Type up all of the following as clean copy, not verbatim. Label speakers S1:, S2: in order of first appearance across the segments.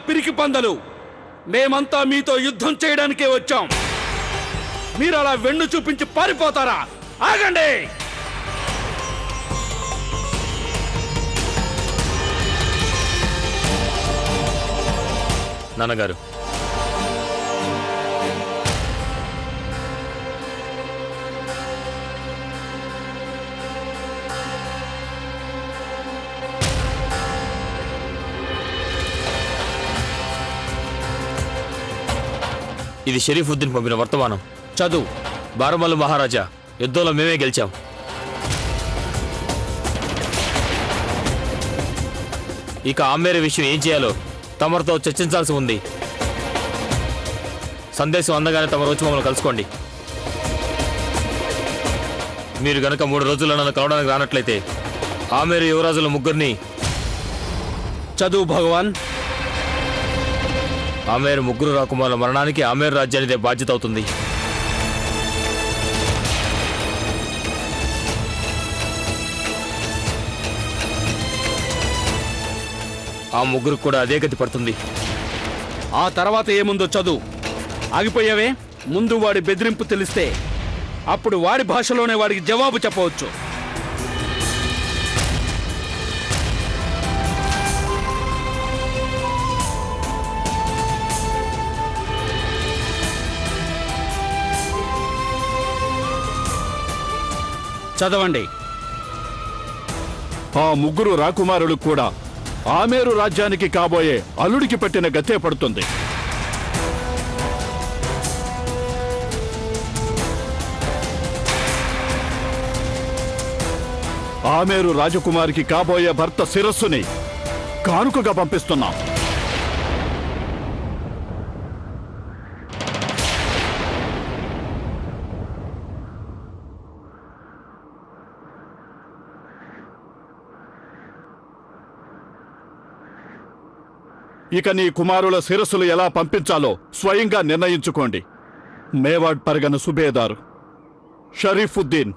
S1: పిరికి పందలు. మేమంతా మీతో యుద్ధం చేయడానికే వచ్చాం. మీరు అలా వెన్ను చూపించి పారిపోతారా? ఆగండి!
S2: నాన్నగారు, ఇది షరీఫుద్దీన్ పంపిన వర్తమానం.
S1: చదువు.
S2: బారమల్లు మహారాజా, యుద్ధంలో మేమే గెలిచాం. ఇక ఆమేరు విషయం ఏం చేయాలో తమరితో చర్చించాల్సి ఉంది. సందేశం అందగానే తమరు వచ్చి మమ్మల్ని కలుసుకోండి. మీరు గనక 3 రోజుల్లో నన్ను కలవడానికి రానట్లయితే ఆమేరు యువరాజుల ముగ్గురిని
S1: చదువు భగవాన్.
S2: ఆమేరు ముగ్గురు రాకుమారుల మరణానికి ఆమేరు రాజ్యానిదే బాధ్యత అవుతుంది. ఆ ముగ్గురికి కూడా అదే గతి పడుతుంది.
S1: ఆ తర్వాత ఏముందో చదువు. ఆగిపోయావే? ముందు వాడి బెదిరింపు తెలిస్తే అప్పుడు వాడి భాషలోనే వాడికి జవాబు చెప్పవచ్చు. చదవండి.
S3: ఆ ముగ్గురు రాకుమారులు కూడా ఆమేరు రాజ్యానికి కాబోయే అల్లుడికి పట్టిన గతే పడుతుంది. ఆమేరు రాజకుమారికి కాబోయే భర్త శిరస్సుని కానుకగా పంపిస్తున్నాం. ఇక నీ కుమారుల శిరస్సులు ఎలా పంపించాలో స్వయంగా నిర్ణయించుకోండి. మేవాడ్ పరిగణ సుబేదారు షరీఫుద్దీన్.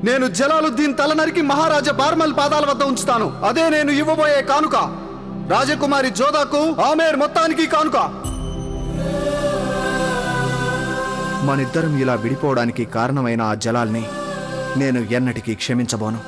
S4: నేను జలాలుద్దీన్ తల నరికి మహారాజా బార్మల్ పాదాల వద్ద ఉంచుతాను. అదే నేను ఇవ్వబోయే కానుక. రాజకుమారి జోదాకు ఆమేర్ మొత్తానికి కానుక. మనిద్దరం ఇలా విడిపోవడానికి కారణమైన ఆ జలాల్ని నేను ఎన్నటికీ క్షమించబోను.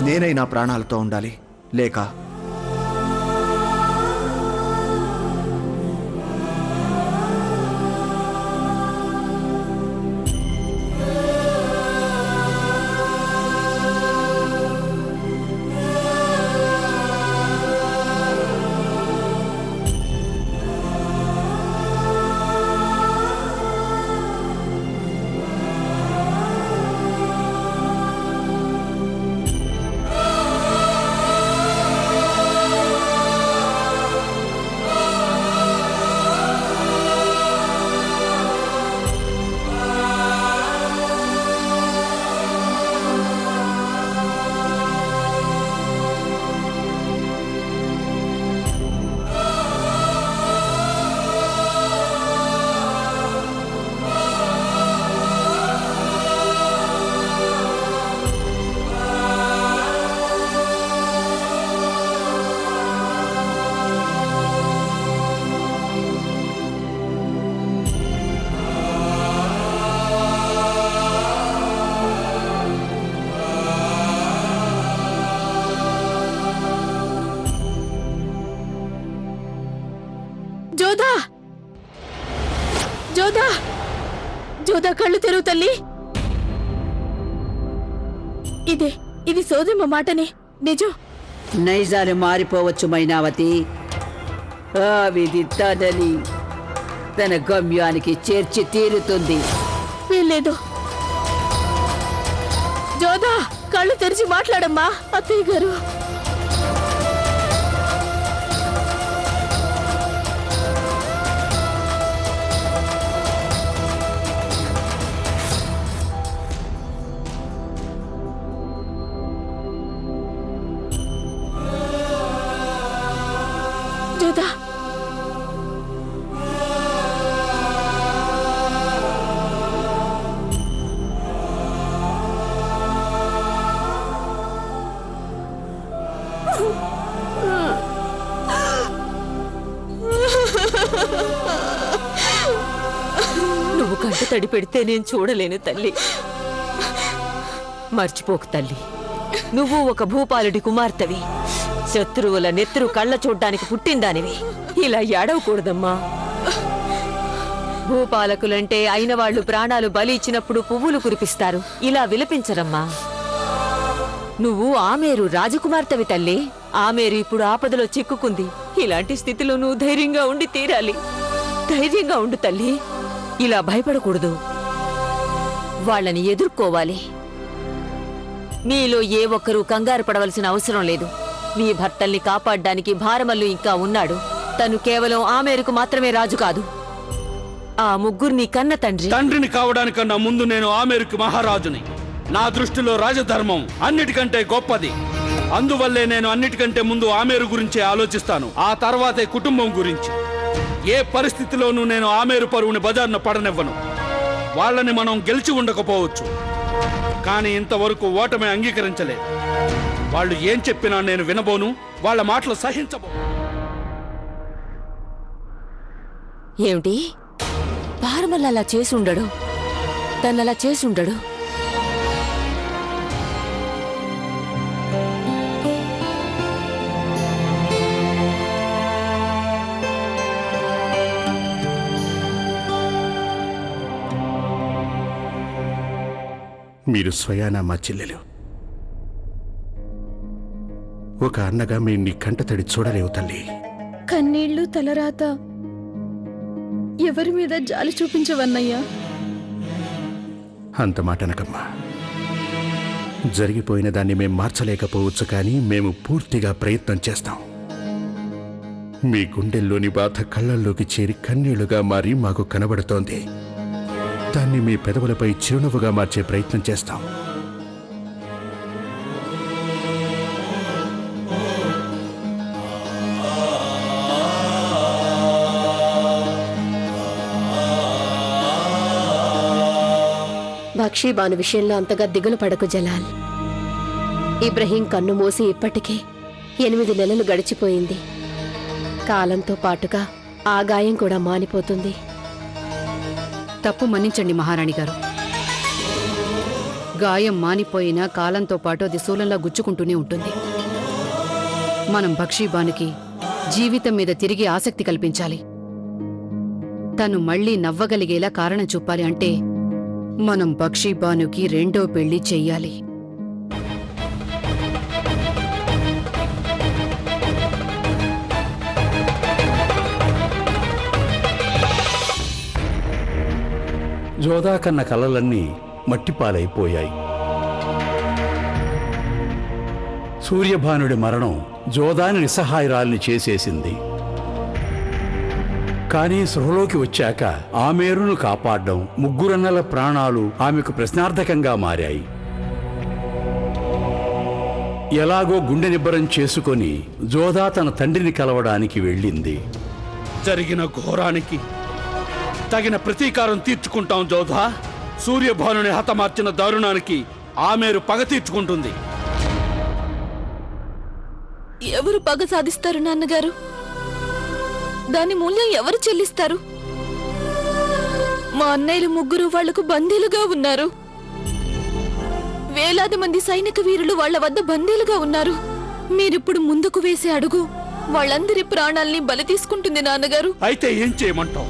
S4: నేనైనా ప్రాణాలతో ఉండాలి, లేక
S5: జోదా కళ్ళు తెరువు తల్లి. ఇది సోదమ్మ మాటనే నిజం.
S6: నైజాలు మారిపోవచ్చు మైనావతి. ఆ విధి తనని తన గమ్యానికి చేర్చి తీరుతుంది.
S5: వీల్లేదు. జోదా, కళ్ళు తెరిచి మాట్లాడమ్మా. అత్తయ్య గారు, జోదా,
S7: నువ్వు కంట తడి పెడితే నేను చూడలేను తల్లి. మర్చిపోకు తల్లి, నువ్వు ఒక భూపాలుడి కుమార్తెవి. శత్రువుల నెత్తురు కళ్ళ చూడ్డానికి పుట్టిందానివి. ఇలా ఏడవకూడదమ్మా. భూపాలకులంటే అయిన వాళ్ళు ప్రాణాలు బలి ఇచ్చినప్పుడు పువ్వులు కురిపిస్తారు. ఇలా విలపించరమ్మా. నువ్వు ఆమేరు రాజకుమార్తెవి తల్లి. ఆమేరు ఇప్పుడు ఆపదలో చిక్కుకుంది. ఇలాంటి స్థితిలో నువ్వు ధైర్యంగా ఉండి తీరాలి. ధైర్యంగా ఉండు తల్లి. ఇలా భయపడకూడదు. వాళ్ళని ఎదుర్కోవాలి. మీలో ఏ ఒక్కరూ కంగారు పడవలసిన అవసరం లేదు. మీ భర్తల్ని కాపాడ్డానికి భారమల్లు ఇంకా ఉన్నాడు. తను కేవలం ఆమేరుకు మాత్రమే రాజు కాదు, ఆ ముగ్గురిని కన్న తండ్రి.
S1: తండ్రిని కావడానికన్నా ముందు నేను ఆమేరుకి మహారాజుని. నా దృష్టిలో రాజధర్మం అన్నిటికంటే గొప్పది. అందువల్లే నేను అన్నిటికంటే ముందు ఆమేరు గురించి ఆలోచిస్తాను. ఆ తర్వాతే కుటుంబం గురించి. ఏ పరిస్థితిలోనూ నేను ఆమేరు పరువుని బజార్ను పడనివ్వను. వాళ్ళని మనం గెలిచి ఉండకపోవచ్చు, కానీ ఇంతవరకు ఓటమి అంగీకరించలేదు. వాళ్ళు ఏం చెప్పినా నేను వినబోను. వాళ్ళ మాటలు సహించబోను.
S7: ఏమిటి? భారమల్లు అలా చేసుండడు. తనలా చేసుండడు.
S8: మీరు స్వయానా మా చెల్లెలు. ఒక అన్నగా మేము నీ కంటతడి చూడలేవు తల్లి.
S5: కన్నీళ్లు తలరాత ఎవరి మీద జాలి చూపించవన్నయ్యా.
S8: అంత మాట అనకమ్మా. జరిగిపోయిన దాన్ని మేం మార్చలేకపోవచ్చు, కానీ మేము పూర్తిగా ప్రయత్నం చేస్తాం. మీ గుండెల్లోని బాధ కళ్ళల్లోకి చేరి కన్నీళ్లుగా మారి మాకు కనబడుతోంది. దాన్ని మీ పెదవులపై చిరునవ్వుగా మార్చే ప్రయత్నం చేస్తాం.
S5: బక్షీబాను విషయంలో అంతగా దిగులు పడకు జలాల్. ఇబ్రహీం కన్ను మూసి ఇప్పటికే 8 నెలలు గడిచిపోయింది. కాలంతో పాటుగా ఆ గాయం కూడా మానిపోతుంది.
S9: తప్పు మన్నించండి మహారాణి గారు. గాయం మానిపోయినా కాలంతో పాటు అది శూలంలా గుచ్చుకుంటూనే ఉంటుంది. మనం బక్షీబానుకి జీవితం మీద తిరిగి ఆసక్తి కల్పించాలి. తను మళ్లీ నవ్వగలిగేలా కారణం చూపాలి. అంటే మనం బక్షీబానుకి 2వ పెళ్లి చెయ్యాలి.
S10: జోదా కన్న కలలన్నీ మట్టిపాలైపోయాయి. సూర్యభానుడి మరణం జోదాని నిస్సహాయురాల్ని చేసేసింది. కానీ సృహలోకి వచ్చాక ఆమేరును కాపాడడం, ముగ్గురన్నల ప్రాణాలు ఆమెకు ప్రశ్నార్థకంగా మారాయి. ఎలాగో గుండె నిబ్బరం చేసుకొని జోదా తన తండ్రిని కలవడానికి వెళ్ళింది.
S1: జరిగిన ఘోరానికి తగిన ప్రతీకారం తీర్చుకుంటాం జోధా. సూర్యభానుని హతమార్చిన దారుణానికి ఆమేరు పగ తీర్చుకుంటుంది.
S5: ఎవరు పగ సాధిస్తారు నాన్నగారు? దాని మూల్యం ఎవరు చెల్లిస్తారు? మా అన్నయ్యలు ముగ్గురు వాళ్లకు బందీలుగా ఉన్నారు. వేలాది మంది సైనిక వీరులు వాళ్ల వద్ద బందీలుగా ఉన్నారు. మీరిప్పుడు ముందుకు వేసే అడుగు వాళ్ళందరి ప్రాణాల్ని బలి తీసుకుంటుంది నాన్నగారు.
S1: అయితే ఏం చేయమంటావు?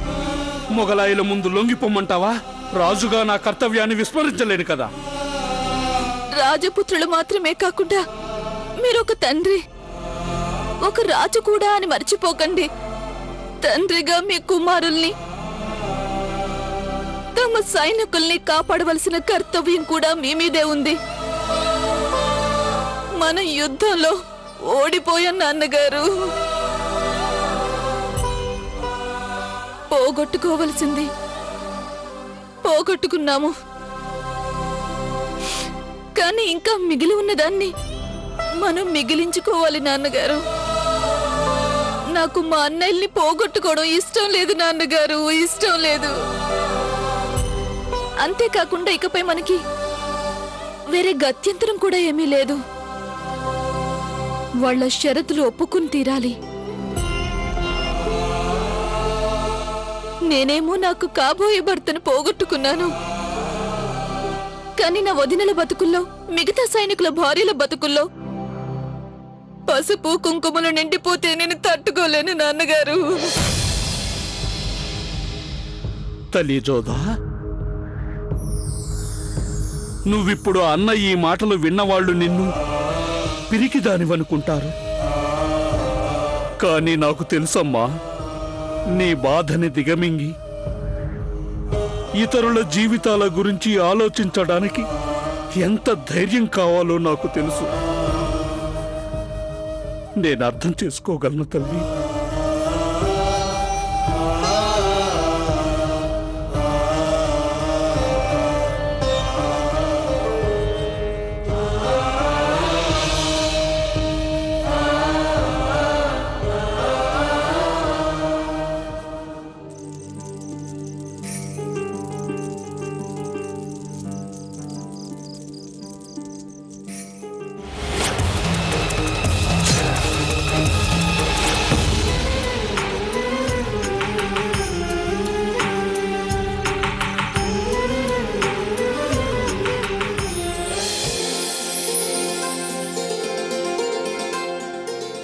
S1: మొగలాయుల ముందు లొంగిపోమ్మంటావా? రాజుగా నా కర్తవ్యాన్ని విస్మరించలేను కదా.
S11: రాజపుత్రులు మాత్రమే కాకుండా మీరొక తండ్రి, ఒక రాజు కూడా అని మర్చిపోకండి. తండ్రిగా మీ కుమారుల్ని, తమ సైనికుల్ని కాపాడవలసిన కర్తవ్యం కూడా మీ మీదే ఉంది. మన యుద్ధంలో ఓడిపోయాం నాన్నగారు. పోగొట్టుకోవలసింది పోగొట్టుకున్నాము, కానీ ఇంకా మిగిలి ఉన్నదాన్ని మనం మిగిలించుకోవాలి నాన్నగారు. నాకు మా అన్నయ్యల్ని పోగొట్టుకోవడం ఇష్టం లేదు నాన్నగారు, ఇష్టం లేదు. అంతేకాకుండా ఇకపై మనకి వేరే గత్యంతరం కూడా ఏమీ లేదు. వాళ్ళ షరతులు ఒప్పుకుని తీరాలి. నేనేమో నాకు కాబోయే భర్తను పోగొట్టుకున్నాను, కానీ నా వదినల బతుకుల్లో, మిగతా సైనికుల భార్యల బతుకుల్లో పసుపు కుంకుమలు నిండిపోతే నేను తట్టుకోలేను నాన్నగారు.
S1: తల్లి జోదా, నువ్విప్పుడు అన్న ఈ మాటలు విన్నవాళ్లు నిన్ను పిరికిదానివనుకుంటారు. కానీ నాకు తెలుసమ్మా, నీ బాధని దిగమింగి ఇతరుల జీవితాల గురించి ఆలోచించడానికి ఎంత ధైర్యం కావాలో నాకు తెలుసు. నేను అర్థం చేసుకోగలను తల్లి.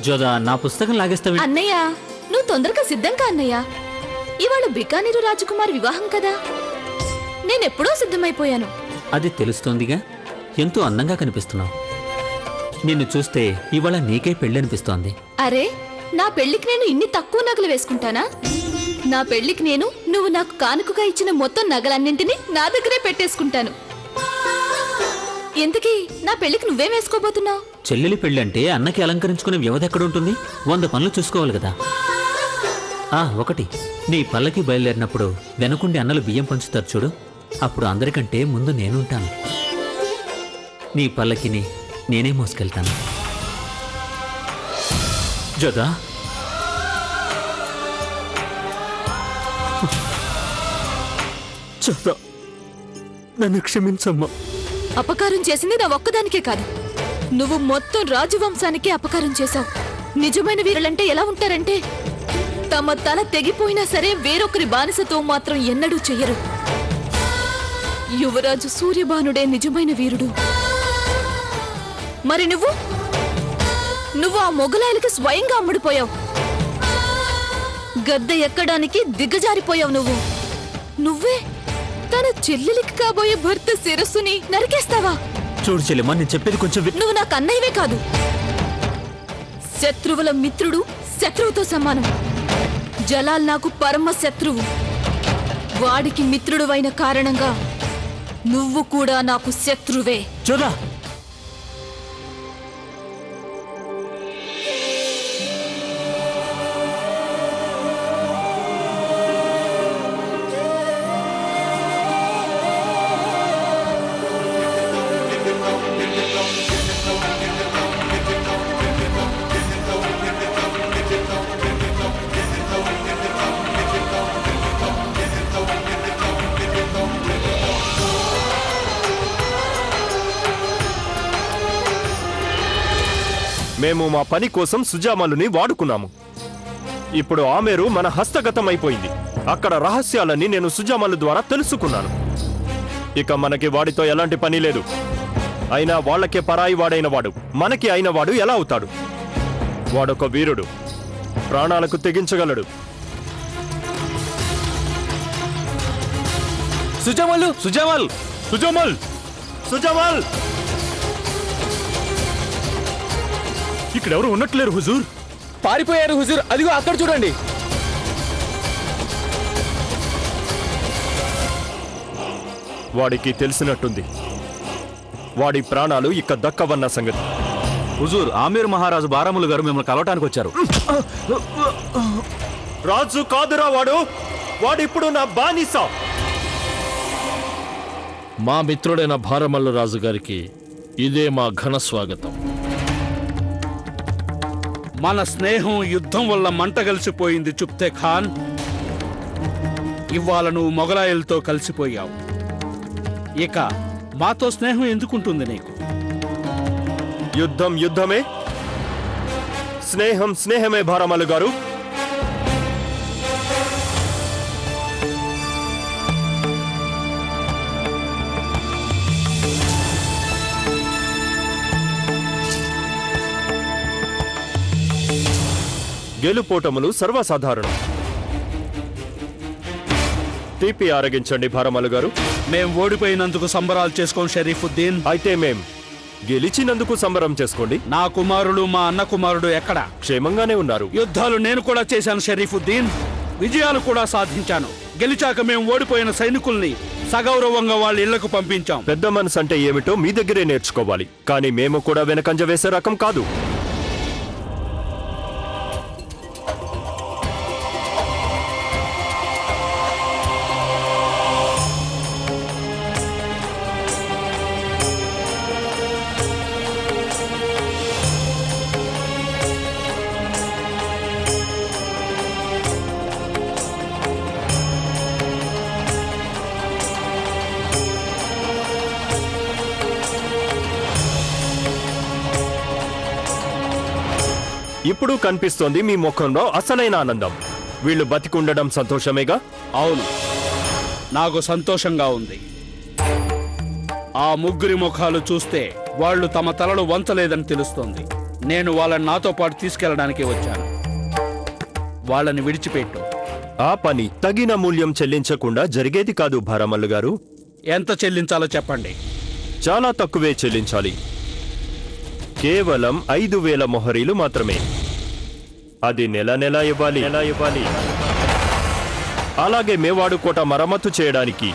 S12: జోదా, నా పుస్తకం లాగేస్తావు.
S11: అన్నయ్య, నువ్వు తొందరగా సిద్ధం కా అన్నయ్య. ఇవాళ బికానీరు రాజకుమారి వివాహం కదా, నేనెప్పుడో సిద్ధమైపోయాను.
S12: అది తెలుస్తోందిగా, ఎంతో అందంగా కనిపిస్తున్నావు. నిన్ను చూస్తే ఇవాళ నీకే పెళ్ళనిపిస్తోంది.
S11: అరే, నా పెళ్లికి నేను ఇన్ని తక్కువ నగలు వేసుకుంటానా? నా పెళ్లికి నేను నువ్వు నాకు కానుకగా ఇచ్చిన మొత్తం నగలన్నింటినీ నా దగ్గరే పెట్టేసుకుంటాను. ఇంతకీ నా పెళ్లికి నువ్వేం వేసుకోబోతున్నావు?
S12: చెల్లెలి పెళ్ళంటే అన్నకి అలంకరించుకునే వ్యవధి ఎక్కడుంటుంది? 100 పనులు చూసుకోవాలి కదా. ఒకటి, నీ పల్లకి బయలుదేరినప్పుడు వెనకుండి అన్నలు బియ్యం పంచుతారు చూడు, అప్పుడు అందరికంటే ముందు నేనుంటాను. నీ పల్లకిని నేనే మోసుకెళ్తాను. జోదా,
S2: జోదా, నన్ను క్షమించమ్మా.
S11: అపకారం చేసింది నా ఒక్కదానికే కాదు, నువ్వు మొత్తం రాజవంశానికే అపకారం చేశావు. నిజమైన వీరులంటే ఎలా ఉంటారంటే, తమ తల తెగిపోయినా సరే వేరొకరి బానిసతో మాత్రం ఎన్నడూ చెయ్యరు. యువరాజు సూర్యబానుడే నిజమైన వీరుడు. మరి నువ్వు ఆ మొగలాయలకి స్వయంగా అమ్ముడిపోయావు. గద్దె ఎక్కడానికి దిగజారిపోయావు. నువ్వే తన చెల్లెలికి కాబోయే భర్త శిరస్సుని నరికేస్తావా?
S12: చూడు చెల్లెమ్మా, నేను చెప్పేది కొంచెం
S11: నువ్వు నాకు అన్నయ్యవే కాదు, శత్రువుల మిత్రుడు శత్రువుతో సమానం. జలాల్ నాకు పరమ శత్రువు. వాడికి మిత్రుడు అయిన కారణంగా నువ్వు కూడా నాకు శత్రువే.
S12: చూడా,
S13: మేము మా పని కోసం సుజామలుని వాడుకున్నాము. ఇప్పుడు ఆమెరు మన హస్తగతం అయిపోయింది. అక్కడ రహస్యాలన్నీ నేను సుజామలు ద్వారా తెలుసుకున్నాను. ఇక మనకి వాడితో ఎలాంటి పని లేదు. అయినా వాళ్ళకే పరాయి వాడైన వాడు మనకి అయిన వాడు ఎలా అవుతాడు? వాడొక వీరుడు, ప్రాణాలకు తెగించగలడు.
S2: సుజామల్, సుజామల్, సుజామల్,
S13: సుజామల్!
S3: ఇక్కడెవరు ఉన్నట్లేరు హుజూర్.
S14: పారిపోయారు హుజూర్, అదిగో అక్కడ చూడండి.
S13: వాడికి తెలిసినట్టుంది వాడి ప్రాణాలు ఇక దక్కవన్న సంగతి.
S15: హుజూర్, ఆమీర్ మహారాజు బారాములు గారు మిమ్మల్ని కలవటానికి వచ్చారు.
S13: రాజు కాదురా వాడిప్పుడు నా బానిస.
S16: మా మిత్రుడైన భారమల్లు రాజు గారికి ఇదే మా ఘన స్వాగతం.
S1: మన స్నేహం యుద్ధం వల్ల మంటగలిసిపోయింది చుప్తే ఖాన్. ఇవాళ నువ్వు మొగలాయలతో కలిసిపోయావు. ఇక మాతో స్నేహం ఎందుకుంటుంది నీకు?
S13: యుద్ధం యుద్ధమే, స్నేహం స్నేహమే భారమల్లు గారు. గెలుపోటములు సర్వసాధారణం. తీపి ఆరగించండి భారమల్లు గారు.
S1: మేం ఓడిపోయినందుకు సంబరాలు చేసుకోం షరీఫుద్దీన్.
S13: అయితే మేం గెలిచినందుకు సంబరం చేసుకోండి.
S1: నా కుమారుడు మా అన్న కుమారుడు ఎక్కడ?
S13: క్షేమంగానే ఉన్నారు.
S1: యుద్ధాలు నేను కూడా చేశాను షరీఫుద్దీన్, విజయాలు కూడా సాధించాను. గెలిచాక మేము ఓడిపోయిన సైనికుల్ని సగౌరవంగా వాళ్ళ ఇళ్లకు పంపించాం.
S13: పెద్ద మనసు అంటే ఏమిటో మీ దగ్గరే నేర్చుకోవాలి. కానీ మేము కూడా వెనకంజ వేసే రకం కాదు. ఇప్పుడు కనిపిస్తోంది మీ ముఖంలో అసలైన ఆనందం. వీళ్ళు బతికుండడం సంతోషమేగా?
S1: అవును, నాకు సంతోషంగా ఉంది. ఆ ముగ్గురి ముఖాలు చూస్తే వాళ్ళు తమ తలలు వంచలేదని తెలుస్తోంది. నేను వాళ్ళని నాతో పాటు తీసుకెళ్ళడానికి వచ్చాను. వాళ్ళని విడిచిపెట్టు.
S13: ఆ పని తగిన మూల్యం చెల్లించకుండా జరిగేది కాదు భారమల్లు గారు.
S1: ఎంత చెల్లించాలో చెప్పండి.
S13: చాలా తక్కువే చెల్లించాలి. కేవలం 5,000 మొహరీలు మాత్రమే. అది నెల ఇవ్వాలి. అలాగే మేవాడు కోట మరమ్మతు చేయడానికి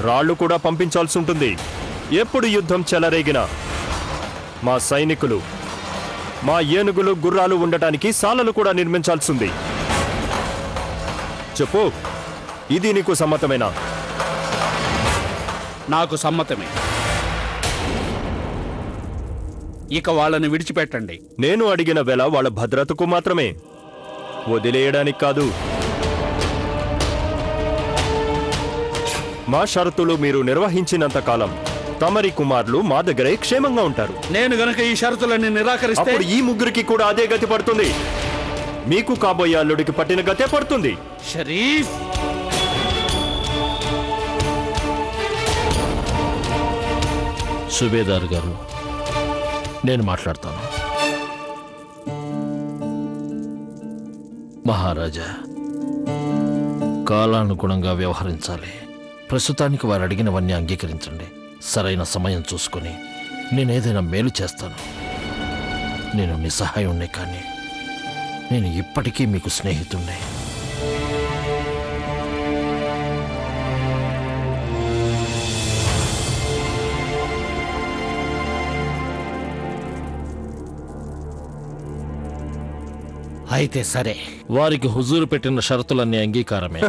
S13: రాళ్లు కూడా పంపించాల్సి ఉంటుంది. ఎప్పుడు యుద్ధం చెలరేగినా మా సైనికులు, మా ఏనుగులు, గుర్రాలు ఉండటానికి సాలలు కూడా నిర్మించాల్సింది. చెప్పు, ఇది నీకు సమ్మతమేనా?
S1: నాకు సమ్మతమే. ఇక వాళ్ళని విడిచిపెట్టండి.
S13: నేను అడిగిన వేళ వాళ్ళ భద్రతకు మాత్రమే, వదిలేయడానికి కాదు. మా షరతులు మీరు నిర్వహించినంత కాలం తమరి కుమారులు మా దగ్గరే క్షేమంగా ఉంటారు.
S1: నేను గనక ఈ షరతులన్నీ నిరాకరిస్తే
S13: అప్పుడు ఈ ముగ్గురికి కూడా అదే గతి పడుతుంది. మీకు కాబోయే అల్లుడికి పట్టిన గతే పడుతుంది.
S1: షరీఫ్,
S16: సుబేదార్ గారు, నేను మాట్లాడతాను. మహారాజా, కాలానుగుణంగా వ్యవహరించాలి. ప్రస్తుతానికి వారు అడిగినవన్నీ అంగీకరించండి. సరైన సమయం చూసుకొని నేనేదైనా మేలు చేస్తాను. నేను నిస్సహాయుణ్ణే, కానీ నేను ఇప్పటికీ మీకు స్నేహితుణ్ణే.
S1: అయితే సరే.
S16: వారికి హుజూరు పెట్టిన షరతులన్నీ అంగీకారమే.